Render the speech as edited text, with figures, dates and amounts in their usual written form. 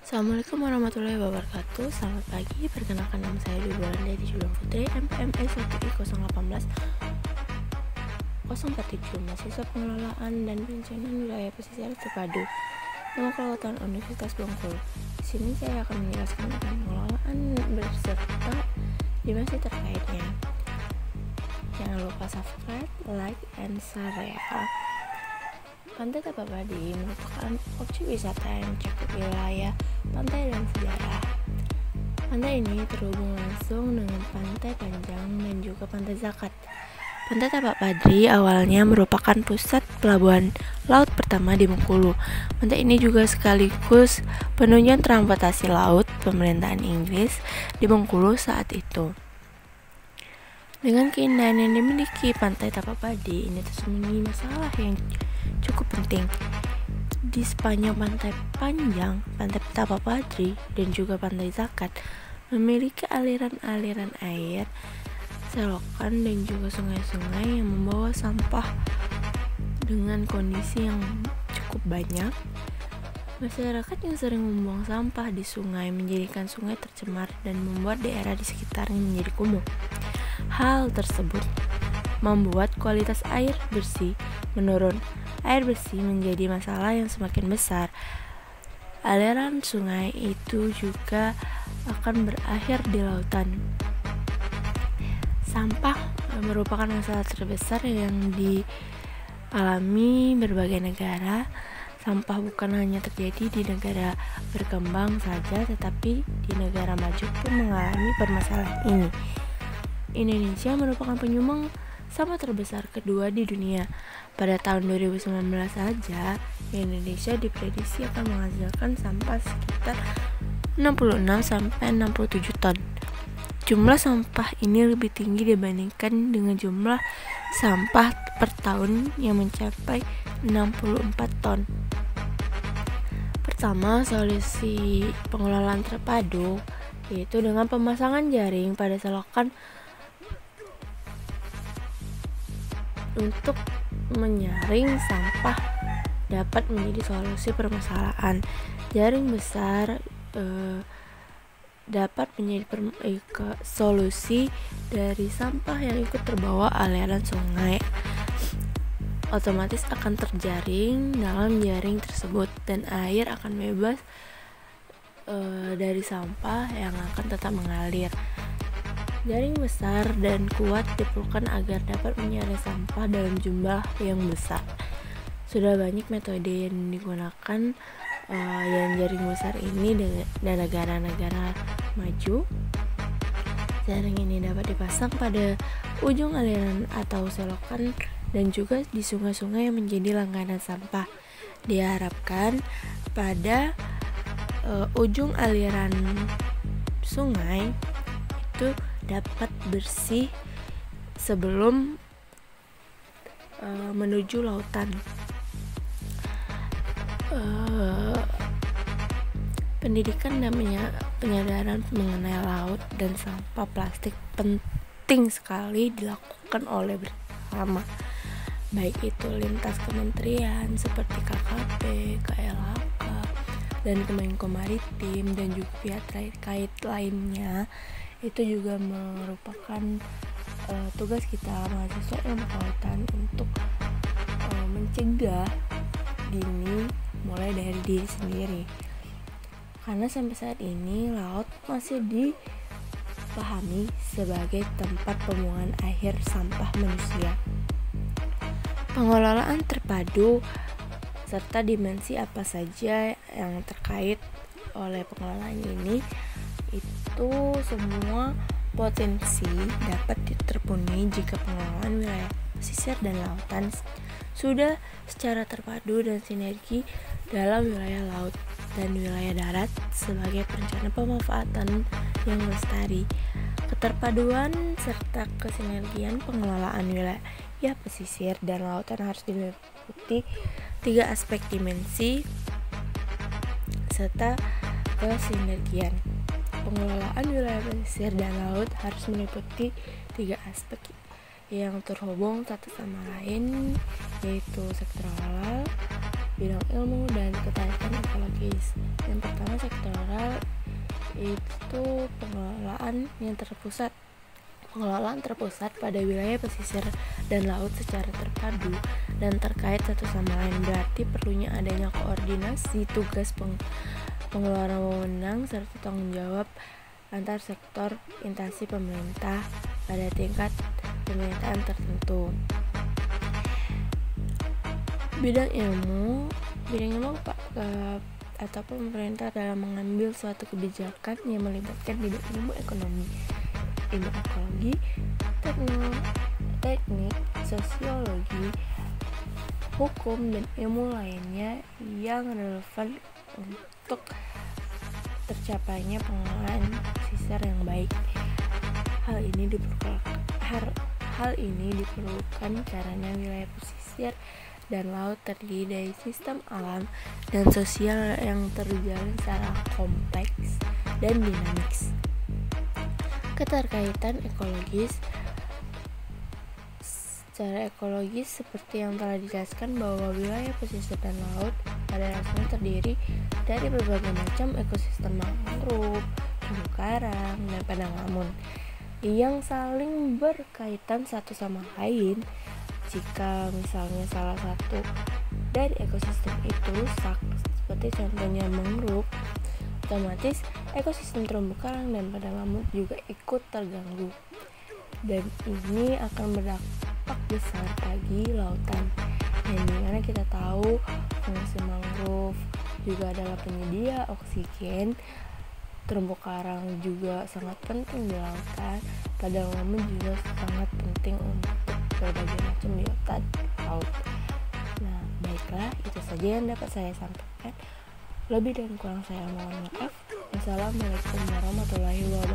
Assalamualaikum warahmatullahi wabarakatuh. Selamat pagi, perkenalkan nama saya Deborah Julian Putri, MPMI 1I018 047, mahasiswa pengelolaan dan pensiunan wilayah pesisir terpadu Ilmu Kelautan Universitas Bengkulu. Di sini saya akan menjelaskan tentang pengelolaan berserta dimensi terkaitnya. Jangan lupa subscribe, like, and share ya. Pantai Tapapadi merupakan objek wisata yang mencakup wilayah pantai dan sejarah. Pantai ini terhubung langsung dengan Pantai Panjang dan juga Pantai Zakat. Pantai Tapapadi awalnya merupakan pusat pelabuhan laut pertama di Bengkulu. Pantai ini juga sekaligus penunjang transportasi laut pemerintahan Inggris di Bengkulu saat itu. Dengan keindahan yang dimiliki Pantai Tapapadi, ini tersembunyi masalah yang cukup penting. Di sepanjang Pantai Panjang, Pantai Tapapadi, dan juga Pantai Zakat memiliki aliran-aliran air, selokan, dan juga sungai-sungai yang membawa sampah dengan kondisi yang cukup banyak. Masyarakat yang sering membuang sampah di sungai menjadikan sungai tercemar dan membuat daerah di sekitarnya menjadi kumuh. Hal tersebut membuat kualitas air bersih menurun. Air bersih menjadi masalah yang semakin besar. Aliran sungai itu juga akan berakhir di lautan. Sampah merupakan masalah terbesar yang dialami berbagai negara. Sampah bukan hanya terjadi di negara berkembang saja, tetapi di negara maju pun mengalami permasalahan ini. Indonesia merupakan penyumbang sampah terbesar kedua di dunia. Pada tahun 2019 saja, Indonesia diprediksi akan menghasilkan sampah sekitar 66-67 ton. Jumlah sampah ini lebih tinggi dibandingkan dengan jumlah sampah per tahun yang mencapai 64 ton. Pertama, solusi pengelolaan terpadu yaitu dengan pemasangan jaring pada selokan untuk menyaring sampah dapat menjadi solusi permasalahan. Jaring besar dapat menjadi solusi dari sampah yang ikut terbawa aliran sungai. Otomatis akan terjaring dalam jaring tersebut dan air akan bebas dari sampah yang akan tetap mengalir. Jaring besar dan kuat diperlukan agar dapat menyaring sampah dalam jumlah yang besar. Sudah banyak metode yang digunakan yang jaring besar ini dan negara-negara maju. Jaring ini dapat dipasang pada ujung aliran atau selokan dan juga di sungai-sungai yang menjadi langganan sampah. Diharapkan pada ujung aliran sungai itu dapat bersih sebelum menuju lautan. Pendidikan dan penyadaran mengenai laut dan sampah plastik penting sekali dilakukan oleh bersama, baik itu lintas kementerian seperti KKP, KLHK, dan Kemenko Maritim dan juga pihak terkait lainnya. Itu juga merupakan tugas kita mahasiswa ilmu kelautan untuk mencegah dini mulai dari diri sendiri, karena sampai saat ini laut masih dipahami sebagai tempat pembuangan akhir sampah manusia. Pengelolaan terpadu serta dimensi apa saja yang terkait oleh pengelolaan ini, itu semua potensi dapat terpenuhi jika pengelolaan wilayah pesisir dan lautan sudah secara terpadu dan sinergi dalam wilayah laut dan wilayah darat sebagai perencana pemanfaatan yang lestari. Keterpaduan serta kesinergian pengelolaan wilayah pesisir dan lautan harus diliputi 3 aspek dimensi serta kesinergian. Pengelolaan wilayah pesisir dan laut harus meliputi 3 aspek yang terhubung satu sama lain, yaitu sektor halal, bidang ilmu dan ketarikan ekologis. Yang pertama sektoral, itu pengelolaan terpusat pada wilayah pesisir dan laut secara terpadu dan terkait satu sama lain. Berarti perlunya adanya koordinasi tugas pengeluaran wewenang serta tanggung jawab antar sektor instansi pemerintah pada tingkat pemerintahan tertentu. Bidang ilmu atau pemerintah dalam mengambil suatu kebijakan yang melibatkan bidang ilmu ekonomi, ilmu ekologi, teknik, sosiologi, hukum, dan ilmu lainnya yang relevan untuk tercapainya pengelolaan pesisir yang baik. Hal ini diperlukan karena wilayah pesisir dan laut terdiri dari sistem alam dan sosial yang terjalin secara kompleks dan dinamis. Keterkaitan ekologis. Secara ekologis seperti yang telah dijelaskan bahwa wilayah pesisir dan laut pada dasarnya terdiri dari berbagai macam ekosistem mangrove, terumbu karang, dan padang lamun yang saling berkaitan satu sama lain. Jika misalnya salah satu dari ekosistem itu rusak, seperti contohnya mangrove, otomatis ekosistem terumbu karang dan padang lamun juga ikut terganggu, dan ini akan berdampak besar bagi lautan. Yang dimana kita tahu fungsi mangrove juga adalah penyedia oksigen, terumbu karang juga sangat penting di lautan, padang lamun juga sangat penting untuk berbagai macam biota laut. Nah, baiklah, itu saja yang dapat saya sampaikan. Lebih dan kurang saya mohon maaf. Wassalamualaikum warahmatullahi wabarakatuh.